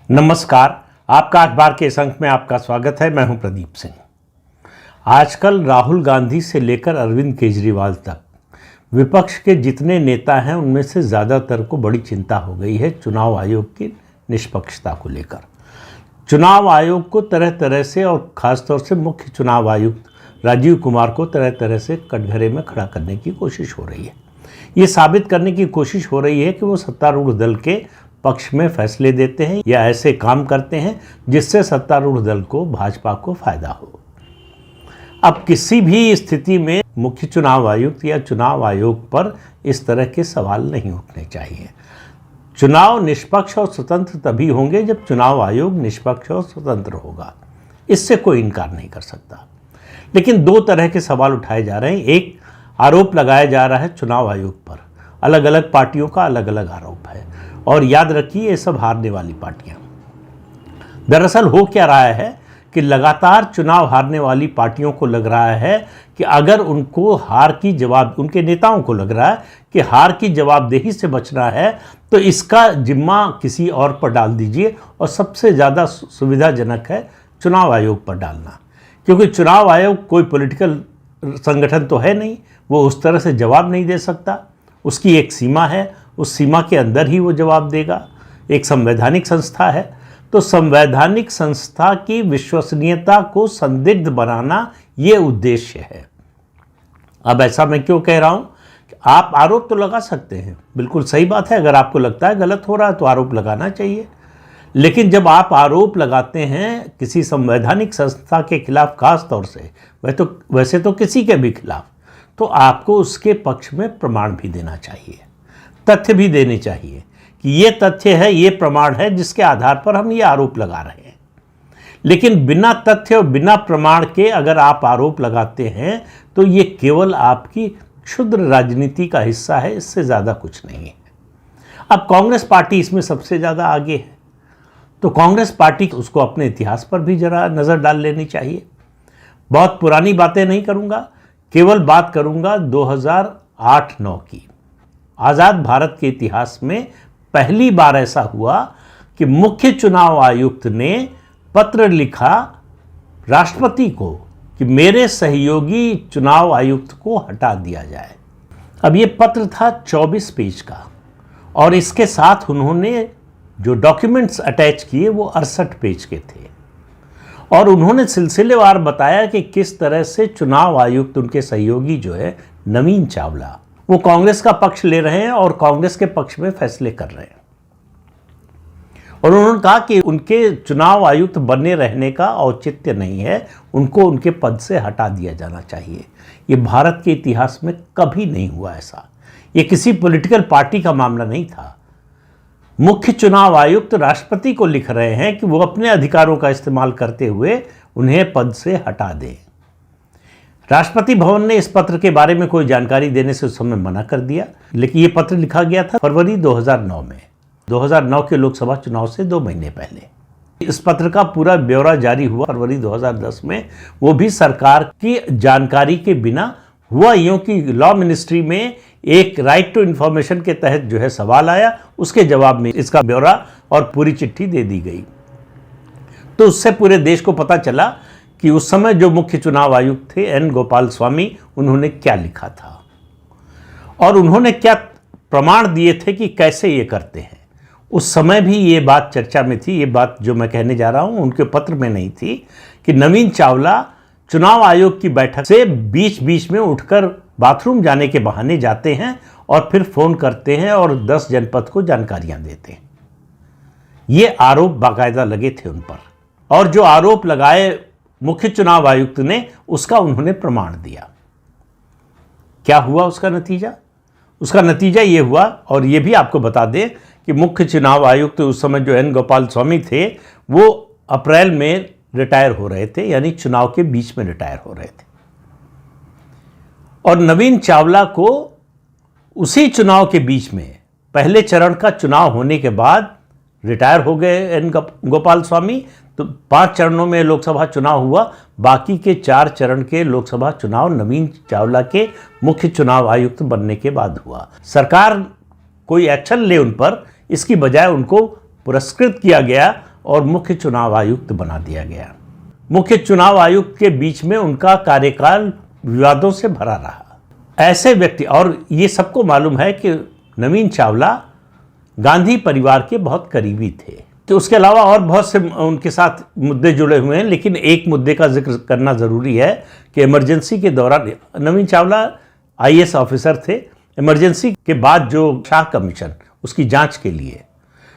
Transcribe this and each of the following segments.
नमस्कार, आपका अखबार के इस अंक में आपका स्वागत है। मैं हूं प्रदीप सिंह। आजकल राहुल गांधी से लेकर अरविंद केजरीवाल तक विपक्ष के जितने नेता हैं उनमें से ज़्यादातर को बड़ी चिंता हो गई है चुनाव आयोग की निष्पक्षता को लेकर। चुनाव आयोग को तरह तरह से और ख़ासतौर से मुख्य चुनाव आयुक्त राजीव कुमार को तरह तरह से कटघरे में खड़ा करने की कोशिश हो रही है। ये साबित करने की कोशिश हो रही है कि वो सत्तारूढ़ दल के पक्ष में फैसले देते हैं या ऐसे काम करते हैं जिससे सत्तारूढ़ दल को, भाजपा को फायदा हो। अब किसी भी स्थिति में मुख्य चुनाव आयुक्त या चुनाव आयोग पर इस तरह के सवाल नहीं उठने चाहिए। चुनाव निष्पक्ष और स्वतंत्र तभी होंगे जब चुनाव आयोग निष्पक्ष और स्वतंत्र होगा, इससे कोई इनकार नहीं कर सकता। लेकिन दो तरह के सवाल उठाए जा रहे हैं। एक आरोप लगाया जा रहा है चुनाव आयोग पर, अलग अलग पार्टियों का अलग अलग आरोप है और याद रखिए ये सब हारने वाली पार्टियां। दरअसल हो क्या रहा है कि लगातार चुनाव हारने वाली पार्टियों को लग रहा है कि अगर उनको उनके नेताओं को लग रहा है कि हार की जवाबदेही से बचना है तो इसका जिम्मा किसी और पर डाल दीजिए, और सबसे ज़्यादा सुविधाजनक है चुनाव आयोग पर डालना, क्योंकि चुनाव आयोग कोई पॉलिटिकल संगठन तो है नहीं, वो उस तरह से जवाब नहीं दे सकता। उसकी एक सीमा है, उस सीमा के अंदर ही वो जवाब देगा। एक संवैधानिक संस्था है, तो संवैधानिक संस्था की विश्वसनीयता को संदिग्ध बनाना ये उद्देश्य है। अब ऐसा मैं क्यों कह रहा हूँ कि आप आरोप तो लगा सकते हैं, बिल्कुल सही बात है। अगर आपको लगता है गलत हो रहा है तो आरोप लगाना चाहिए, लेकिन जब आप आरोप लगाते हैं किसी संवैधानिक संस्था के खिलाफ, खास तौर से वैसे तो किसी के भी खिलाफ, तो आपको उसके पक्ष में प्रमाण भी देना चाहिए, तथ्य भी देने चाहिए कि ये तथ्य है, ये प्रमाण है जिसके आधार पर हम ये आरोप लगा रहे हैं। लेकिन बिना तथ्य और बिना प्रमाण के अगर आप आरोप लगाते हैं तो ये केवल आपकी क्षुद्र राजनीति का हिस्सा है, इससे ज़्यादा कुछ नहीं है। अब कांग्रेस पार्टी इसमें सबसे ज़्यादा आगे है, तो कांग्रेस पार्टी उसको अपने इतिहास पर भी जरा नज़र डाल लेनी चाहिए। बहुत पुरानी बातें नहीं करूँगा, केवल बात करूँगा 2008-9 की। आज़ाद भारत के इतिहास में पहली बार ऐसा हुआ कि मुख्य चुनाव आयुक्त ने पत्र लिखा राष्ट्रपति को कि मेरे सहयोगी चुनाव आयुक्त को हटा दिया जाए। अब ये पत्र था 24 पेज का, और इसके साथ उन्होंने जो डॉक्यूमेंट्स अटैच किए वो 68 पेज के थे, और उन्होंने सिलसिलेवार बताया कि किस तरह से चुनाव आयुक्त, उनके सहयोगी जो है नवीन चावला, वो कांग्रेस का पक्ष ले रहे हैं और कांग्रेस के पक्ष में फैसले कर रहे हैं। और उन्होंने कहा कि उनके चुनाव आयुक्त बने रहने का औचित्य नहीं है, उनको उनके पद से हटा दिया जाना चाहिए। ये भारत के इतिहास में कभी नहीं हुआ ऐसा। ये किसी पॉलिटिकल पार्टी का मामला नहीं था। मुख्य चुनाव आयुक्त राष्ट्रपति को लिख रहे हैं कि वो अपने अधिकारों का इस्तेमाल करते हुए उन्हें पद से हटा दें। राष्ट्रपति भवन ने इस पत्र के बारे में कोई जानकारी देने से उस समय मना कर दिया, लेकिन ये पत्र लिखा गया था फरवरी 2009 में, 2009 के लोकसभा चुनाव से 2 महीने पहले। इस पत्र का पूरा ब्यौरा जारी हुआ फरवरी 2010 में, वो भी सरकार की जानकारी के बिना हुआ यूँ कि लॉ मिनिस्ट्री में एक राइट टू इन्फॉर्मेशन के तहत जो है सवाल आया, उसके जवाब में इसका ब्यौरा और पूरी चिट्ठी दे दी गई। तो उससे पूरे देश को पता चला कि उस समय जो मुख्य चुनाव आयुक्त थे एन गोपाल स्वामी, उन्होंने क्या लिखा था और उन्होंने क्या प्रमाण दिए थे कि कैसे ये करते हैं। उस समय भी ये बात चर्चा में थी। ये बात जो मैं कहने जा रहा हूँ उनके पत्र में नहीं थी कि नवीन चावला चुनाव आयोग की बैठक से बीच बीच में उठकर बाथरूम जाने के बहाने जाते हैं और फिर फोन करते हैं और 10 जनपद को जानकारियां देते हैं। ये आरोप बाकायदा लगे थे उन पर, और जो आरोप लगाए मुख्य चुनाव आयुक्त ने उसका उन्होंने प्रमाण दिया। क्या हुआ उसका नतीजा? उसका नतीजा ये हुआ, और ये भी आपको बता दें कि मुख्य चुनाव आयुक्त उस समय जो एन गोपाल स्वामी थे वो अप्रैल में रिटायर हो रहे थे, यानी चुनाव के बीच में रिटायर हो रहे थे, और नवीन चावला को उसी चुनाव के बीच में, पहले चरण का चुनाव होने के बाद रिटायर हो गए एन गोपाल स्वामी। तो 5 चरणों में लोकसभा चुनाव हुआ, बाकी के 4 चरण के लोकसभा चुनाव नवीन चावला के मुख्य चुनाव आयुक्त बनने के बाद हुआ। सरकार कोई एक्शन ले उन पर, इसकी बजाय उनको पुरस्कृत किया गया और मुख्य चुनाव आयुक्त बना दिया गया। मुख्य चुनाव आयुक्त के बीच में उनका कार्यकाल विवादों से भरा रहा। ऐसे व्यक्ति, और ये सबको मालूम है कि नवीन चावला गांधी परिवार के बहुत करीबी थे, तो उसके अलावा और बहुत से उनके साथ मुद्दे जुड़े हुए हैं, लेकिन एक मुद्दे का जिक्र करना ज़रूरी है कि इमरजेंसी के दौरान नवीन चावला आईएएस ऑफिसर थे। इमरजेंसी के बाद जो शाह कमीशन, उसकी जांच के लिए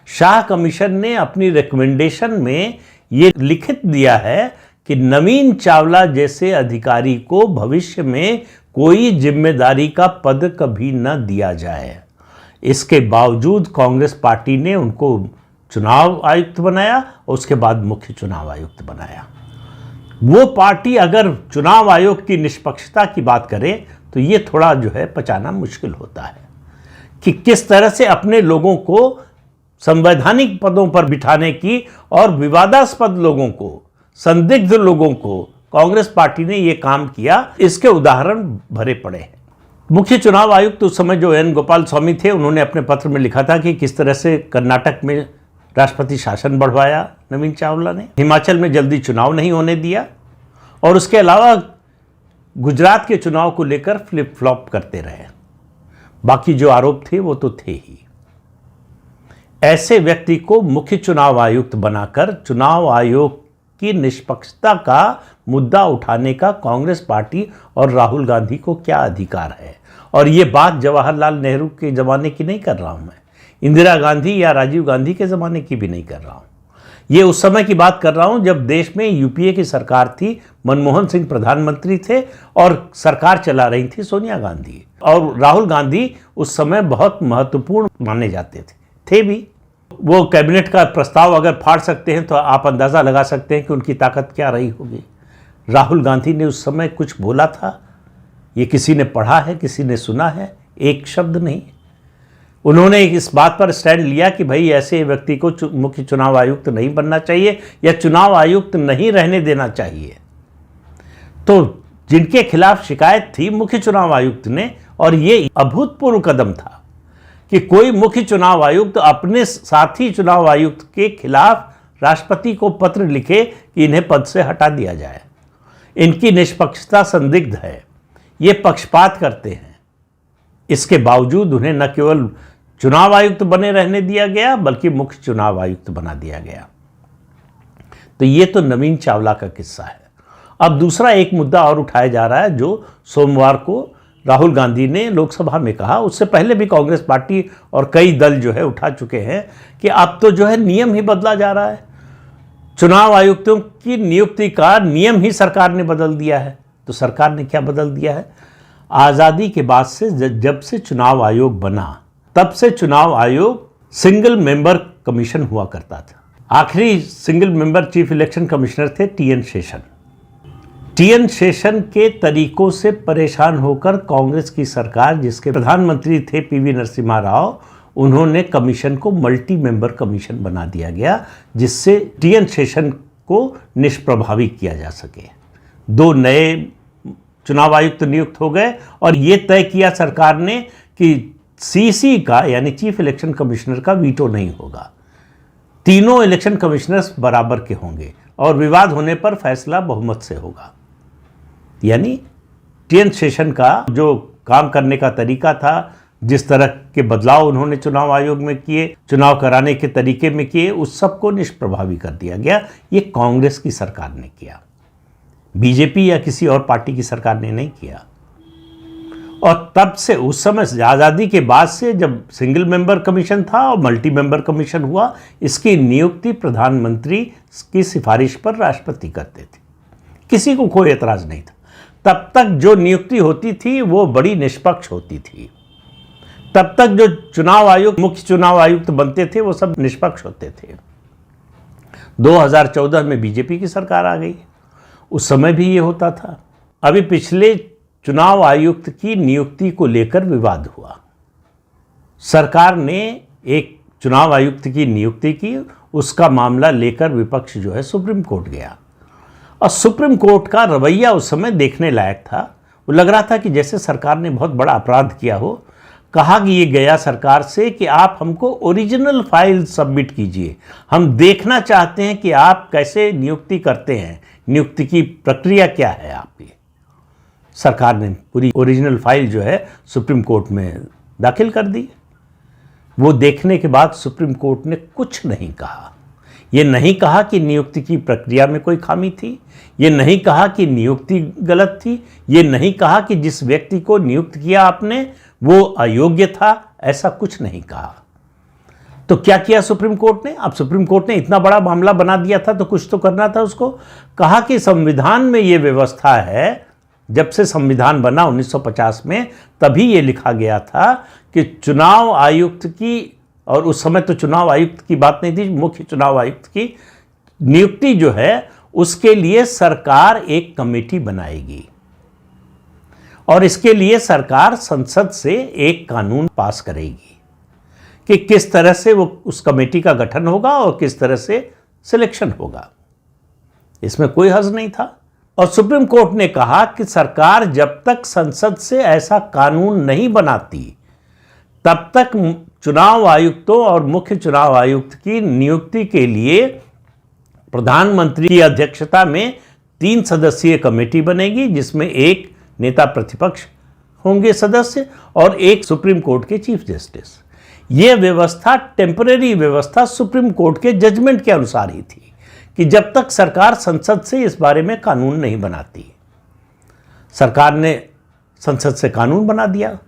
शाह कमीशन ने अपनी रिकमेंडेशन में ये लिखित दिया है कि नवीन चावला जैसे अधिकारी को भविष्य में कोई जिम्मेदारी का पद कभी न दिया जाए। इसके बावजूद कांग्रेस पार्टी ने उनको चुनाव आयुक्त बनाया और उसके बाद मुख्य चुनाव आयुक्त बनाया। वो पार्टी अगर चुनाव आयोग की निष्पक्षता की बात करे तो ये थोड़ा जो है पचाना मुश्किल होता है कि किस तरह से अपने लोगों को संवैधानिक पदों पर बिठाने की और विवादास्पद लोगों को, संदिग्ध लोगों को कांग्रेस पार्टी ने ये काम किया। इसके उदाहरण भरे पड़े हैं। मुख्य चुनाव आयुक्त उस समय जो एन गोपाल स्वामी थे, उन्होंने अपने पत्र में लिखा था कि किस तरह से कर्नाटक में राष्ट्रपति शासन बढ़वाया नवीन चावला ने, हिमाचल में जल्दी चुनाव नहीं होने दिया, और उसके अलावा गुजरात के चुनाव को लेकर फ्लिप फ्लॉप करते रहे। बाकी जो आरोप थे वो तो थे ही। ऐसे व्यक्ति को मुख्य चुनाव आयुक्त बनाकर चुनाव आयोग की निष्पक्षता का मुद्दा उठाने का कांग्रेस पार्टी और राहुल गांधी को क्या अधिकार है? और ये बात जवाहरलाल नेहरू के ज़माने की नहीं कर रहा हूँ मैं, इंदिरा गांधी या राजीव गांधी के ज़माने की भी नहीं कर रहा हूँ। ये उस समय की बात कर रहा हूँ जब देश में यूपीए की सरकार थी, मनमोहन सिंह प्रधानमंत्री थे और सरकार चला रही थी सोनिया गांधी, और राहुल गांधी उस समय बहुत महत्वपूर्ण माने जाते थे भी। वो कैबिनेट का प्रस्ताव अगर फाड़ सकते हैं तो आप अंदाज़ा लगा सकते हैं कि उनकी ताकत क्या रही होगी। राहुल गांधी ने उस समय कुछ बोला था, ये किसी ने पढ़ा है, किसी ने सुना है? एक शब्द नहीं। उन्होंने इस बात पर स्टैंड लिया कि भाई ऐसे व्यक्ति को मुख्य चुनाव आयुक्त नहीं बनना चाहिए या चुनाव आयुक्त नहीं रहने देना चाहिए। तो जिनके खिलाफ शिकायत थी मुख्य चुनाव आयुक्त ने, और ये अभूतपूर्व कदम था कि कोई मुख्य चुनाव आयुक्त अपने साथी चुनाव आयुक्त के खिलाफ राष्ट्रपति को पत्र लिखे कि इन्हें पद से हटा दिया जाए। इनकी निष्पक्षता संदिग्ध है, ये पक्षपात करते हैं। इसके बावजूद उन्हें न केवल चुनाव आयुक्त बने रहने दिया गया बल्कि मुख्य चुनाव आयुक्त बना दिया गया। तो ये तो नवीन चावला का किस्सा है। अब दूसरा एक मुद्दा और उठाया जा रहा है जो सोमवार को राहुल गांधी ने लोकसभा में कहा। उससे पहले भी कांग्रेस पार्टी और कई दल जो है उठा चुके हैं कि अब तो जो है नियम ही बदला जा रहा है। चुनाव आयुक्तों की नियुक्ति का नियम ही सरकार ने बदल दिया है। तो सरकार ने क्या बदल दिया है? आज़ादी के बाद से जब से चुनाव आयोग बना तब से चुनाव आयोग सिंगल मेंबर कमीशन हुआ करता था। आखिरी single member chief election commissioner थे टीएन शेषन। टीएन शेषन के तरीकों से परेशान होकर कांग्रेस की सरकार, जिसके प्रधानमंत्री थे पीवी नरसिम्हा राव, उन्होंने कमीशन को मल्टी मेंबर कमीशन बना दिया गया, जिससे टीएन शेषन को निष्प्रभावी किया जा सके। 2 नए चुनाव आयुक्त नियुक्त हो गए और ये तय किया सरकार ने कि सीसी का यानी चीफ इलेक्शन कमिश्नर का वीटो नहीं होगा। तीनों इलेक्शन कमिश्नर्स बराबर के होंगे और विवाद होने पर फैसला बहुमत से होगा। यानी टीएन शेषन का जो काम करने का तरीका था, जिस तरह के बदलाव उन्होंने चुनाव आयोग में किए, चुनाव कराने के तरीके में किए, उस सब को निष्प्रभावी कर दिया गया। ये कांग्रेस की सरकार ने किया, बीजेपी या किसी और पार्टी की सरकार ने नहीं किया। और तब से उस समय आज़ादी के बाद से जब सिंगल मेंबर कमीशन था और मल्टी मेंबर कमीशन हुआ, इसकी नियुक्ति प्रधानमंत्री की सिफारिश पर राष्ट्रपति करते थे। किसी को कोई एतराज़ नहीं था। तब तक जो नियुक्ति होती थी वो बड़ी निष्पक्ष होती थी। तब तक जो चुनाव आयुक्त, मुख्य चुनाव आयुक्त बनते थे, वो सब निष्पक्ष होते थे। 2014 में बीजेपी की सरकार आ गई, उस समय भी ये होता था। अभी पिछले चुनाव आयुक्त की नियुक्ति को लेकर विवाद हुआ। सरकार ने एक चुनाव आयुक्त की नियुक्ति की, उसका मामला लेकर विपक्ष जो है सुप्रीम कोर्ट गया, और सुप्रीम कोर्ट का रवैया उस समय देखने लायक था। वो लग रहा था कि जैसे सरकार ने बहुत बड़ा अपराध किया हो, कहा कि ये गया सरकार से कि आप हमको ओरिजिनल फाइल सबमिट कीजिए, हम देखना चाहते हैं कि आप कैसे नियुक्ति करते हैं, नियुक्ति की प्रक्रिया क्या है आपकी। सरकार ने पूरी ओरिजिनल फाइल जो है सुप्रीम कोर्ट में दाखिल कर दी। वो देखने के बाद सुप्रीम कोर्ट ने कुछ नहीं कहा। ये नहीं कहा कि नियुक्ति की प्रक्रिया में कोई खामी थी, ये नहीं कहा कि नियुक्ति गलत थी, ये नहीं कहा कि जिस व्यक्ति को नियुक्त किया आपने वो अयोग्य था, ऐसा कुछ नहीं कहा। तो क्या किया सुप्रीम कोर्ट ने? अब सुप्रीम कोर्ट ने इतना बड़ा मामला बना दिया था तो कुछ तो करना था उसको। कहा कि संविधान में ये व्यवस्था है, जब से संविधान बना 1950 में, तभी ये लिखा गया था कि चुनाव आयुक्त की, और उस समय तो चुनाव आयुक्त की बात नहीं थी, मुख्य चुनाव आयुक्त की नियुक्ति जो है उसके लिए सरकार एक कमेटी बनाएगी और इसके लिए सरकार संसद से एक कानून पास करेगी कि किस तरह से वो उस कमेटी का गठन होगा और किस तरह से सिलेक्शन होगा। इसमें कोई हर्ज नहीं था। और सुप्रीम कोर्ट ने कहा कि सरकार जब तक संसद से ऐसा कानून नहीं बनाती तब तक चुनाव आयुक्तों और मुख्य चुनाव आयुक्त की नियुक्ति के लिए प्रधानमंत्री की अध्यक्षता में 3 सदस्यीय कमेटी बनेगी, जिसमें एक नेता प्रतिपक्ष होंगे सदस्य और एक सुप्रीम कोर्ट के चीफ जस्टिस। यह व्यवस्था टेम्परेरी व्यवस्था सुप्रीम कोर्ट के जजमेंट के अनुसार ही थी कि जब तक सरकार संसद से इस बारे में कानून नहीं बनाती। सरकार ने संसद से कानून बना दिया।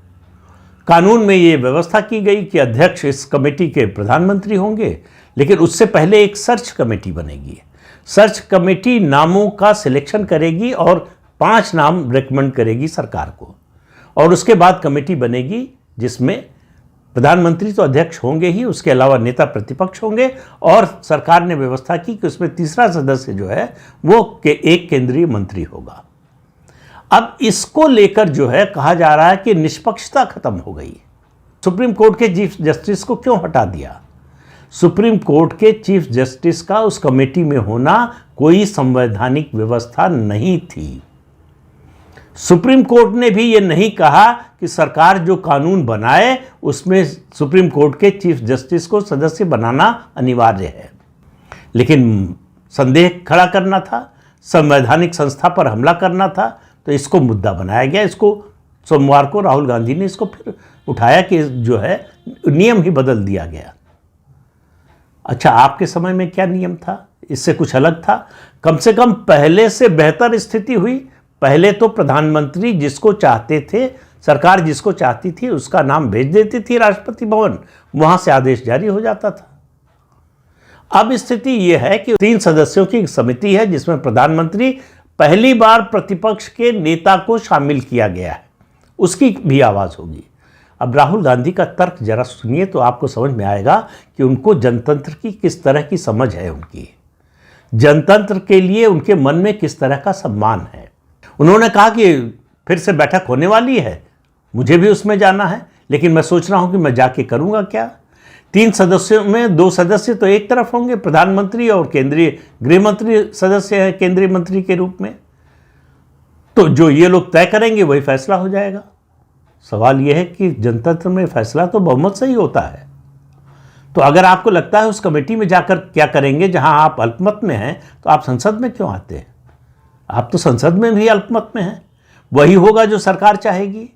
कानून में ये व्यवस्था की गई कि अध्यक्ष इस कमेटी के प्रधानमंत्री होंगे, लेकिन उससे पहले एक सर्च कमेटी बनेगी। सर्च कमेटी नामों का सिलेक्शन करेगी और 5 नाम रेकमेंड करेगी सरकार को, और उसके बाद कमेटी बनेगी जिसमें प्रधानमंत्री तो अध्यक्ष होंगे ही, उसके अलावा नेता प्रतिपक्ष होंगे, और सरकार ने व्यवस्था की कि उसमें तीसरा सदस्य जो है वो एक केंद्रीय मंत्री होगा। अब इसको लेकर जो है कहा जा रहा है कि निष्पक्षता खत्म हो गई। सुप्रीम कोर्ट के चीफ जस्टिस को क्यों हटा दिया? सुप्रीम कोर्ट के चीफ जस्टिस का उस कमेटी में होना कोई संवैधानिक व्यवस्था नहीं थी। सुप्रीम कोर्ट ने भी ये नहीं कहा कि सरकार जो कानून बनाए उसमें सुप्रीम कोर्ट के चीफ जस्टिस को सदस्य बनाना अनिवार्य है, लेकिन संदेह खड़ा करना था, संवैधानिक संस्था पर हमला करना था, तो इसको मुद्दा बनाया गया। इसको सोमवार को राहुल गांधी ने इसको फिर उठाया कि जो है नियम ही बदल दिया गया। अच्छा, आपके समय में क्या नियम था? इससे कुछ अलग था। कम से कम पहले से बेहतर स्थिति हुई। पहले तो प्रधानमंत्री जिसको चाहते थे, सरकार जिसको चाहती थी उसका नाम भेज देती थी राष्ट्रपति भवन, वहां से आदेश जारी हो जाता था। अब स्थिति यह है कि 3 सदस्यों की समिति है जिसमें प्रधानमंत्री, पहली बार प्रतिपक्ष के नेता को शामिल किया गया है, उसकी भी आवाज़ होगी। अब राहुल गांधी का तर्क जरा सुनिए तो आपको समझ में आएगा कि उनको जनतंत्र की किस तरह की समझ है, उनकी जनतंत्र के लिए उनके मन में किस तरह का सम्मान है। उन्होंने कहा कि फिर से बैठक होने वाली है, मुझे भी उसमें जाना है, लेकिन मैं सोच रहा हूं कि मैं जाके करूंगा क्या। 3 सदस्यों में 2 सदस्य तो एक तरफ होंगे, प्रधानमंत्री और केंद्रीय गृह मंत्री सदस्य हैं केंद्रीय मंत्री के रूप में, तो जो ये लोग तय करेंगे वही फैसला हो जाएगा। सवाल यह है कि जनतंत्र में फैसला तो बहुमत से ही होता है। तो अगर आपको लगता है उस कमेटी में जाकर क्या करेंगे जहां आप अल्पमत में हैं, तो आप संसद में क्यों आते हैं? आप तो संसद में भी अल्पमत में हैं। वही होगा जो सरकार चाहेगी,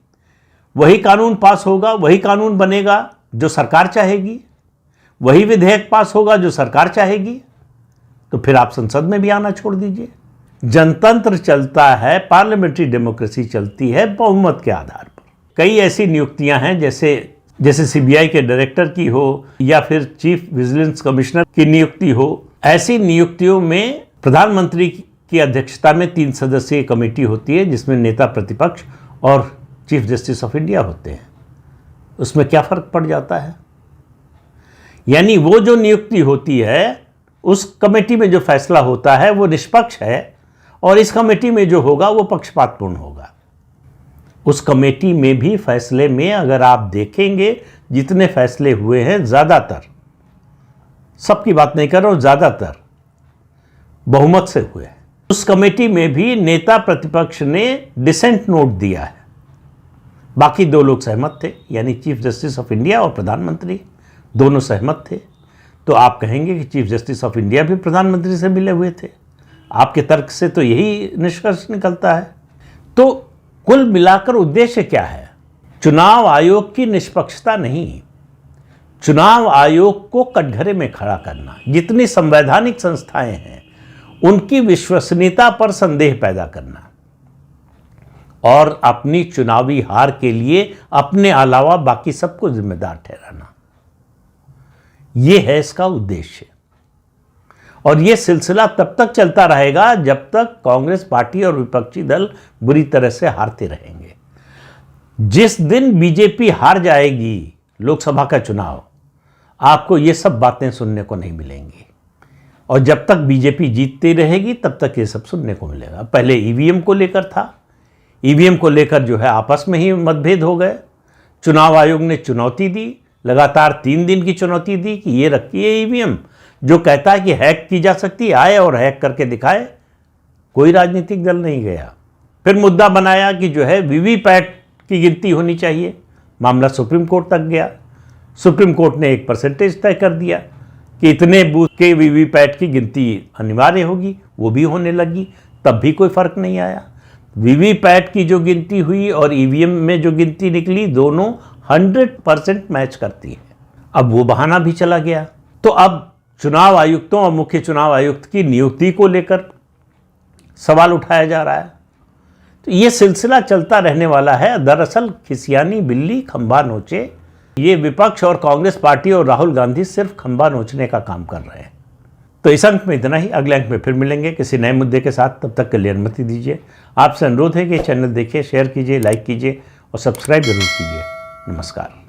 वही कानून पास होगा, वही कानून बनेगा जो सरकार चाहेगी, वही विधेयक पास होगा जो सरकार चाहेगी। तो फिर आप संसद में भी आना छोड़ दीजिए। जनतंत्र चलता है, पार्लियामेंट्री डेमोक्रेसी चलती है बहुमत के आधार पर। कई ऐसी नियुक्तियां हैं जैसे सीबीआई के डायरेक्टर की हो या फिर चीफ विजिलेंस कमिश्नर की नियुक्ति हो। ऐसी नियुक्तियों में प्रधानमंत्री की अध्यक्षता में 3 सदस्यीय कमेटी होती है जिसमें नेता प्रतिपक्ष और चीफ जस्टिस ऑफ इंडिया होते हैं। उसमें क्या फर्क पड़ जाता है? यानी वो जो नियुक्ति होती है उस कमेटी में जो फैसला होता है वो निष्पक्ष है, और इस कमेटी में जो होगा वो पक्षपातपूर्ण होगा। उस कमेटी में भी फैसले में अगर आप देखेंगे जितने फैसले हुए हैं, ज़्यादातर, सबकी बात नहीं कर रहा हूं, ज़्यादातर बहुमत से हुए हैं। उस कमेटी में भी नेता प्रतिपक्ष ने डिसेंट नोट दिया है, बाकी 2 लोग सहमत थे, यानी चीफ जस्टिस ऑफ इंडिया और प्रधानमंत्री दोनों सहमत थे। तो आप कहेंगे कि चीफ जस्टिस ऑफ इंडिया भी प्रधानमंत्री से मिले हुए थे। आपके तर्क से तो यही निष्कर्ष निकलता है। तो कुल मिलाकर उद्देश्य क्या है? चुनाव आयोग की निष्पक्षता नहीं, चुनाव आयोग को कटघरे में खड़ा करना, जितनी संवैधानिक संस्थाएं हैं उनकी विश्वसनीयता पर संदेह पैदा करना और अपनी चुनावी हार के लिए अपने अलावा बाकी सबको जिम्मेदार ठहराना, यह है इसका उद्देश्य। और यह सिलसिला तब तक चलता रहेगा जब तक कांग्रेस पार्टी और विपक्षी दल बुरी तरह से हारते रहेंगे। जिस दिन बीजेपी हार जाएगी लोकसभा का चुनाव, आपको ये सब बातें सुनने को नहीं मिलेंगी। और जब तक बीजेपी जीतती रहेगी तब तक ये सब सुनने को मिलेगा। पहले ईवीएम को लेकर था, ईवीएम को लेकर जो है आपस में ही मतभेद हो गए। चुनाव आयोग ने चुनौती दी, लगातार 3 दिन की चुनौती दी कि ये रखिए ईवीएम, जो कहता है कि हैक की जा सकती है आए और हैक करके दिखाए। कोई राजनीतिक दल नहीं गया। फिर मुद्दा बनाया कि जो है वीवीपैट की गिनती होनी चाहिए। मामला सुप्रीम कोर्ट तक गया। सुप्रीम कोर्ट ने एक परसेंटेज तय कर दिया कि इतने बूथ के वीवीपैट की गिनती अनिवार्य होगी। वो भी होने लगी, तब भी कोई फर्क नहीं आया। वीवीपैट की जो गिनती हुई और ईवीएम में जो गिनती निकली, दोनों 100% मैच करती है। अब वो बहाना भी चला गया। तो अब चुनाव आयुक्तों और मुख्य चुनाव आयुक्त की नियुक्ति को लेकर सवाल उठाया जा रहा है। तो ये सिलसिला चलता रहने वाला है। दरअसल खिसियानी बिल्ली खंबा नोचे, ये विपक्ष और कांग्रेस पार्टी और राहुल गांधी सिर्फ खंबा नोचने का काम कर रहे हैं। तो इस अंक में इतना ही। अगले अंक में फिर मिलेंगे किसी नए मुद्दे के साथ। तब तक के लिए अनुमति दीजिए। आपसे अनुरोध है कि चैनल देखिए, शेयर कीजिए, लाइक कीजिए और सब्सक्राइब जरूर कीजिए। नमस्कार।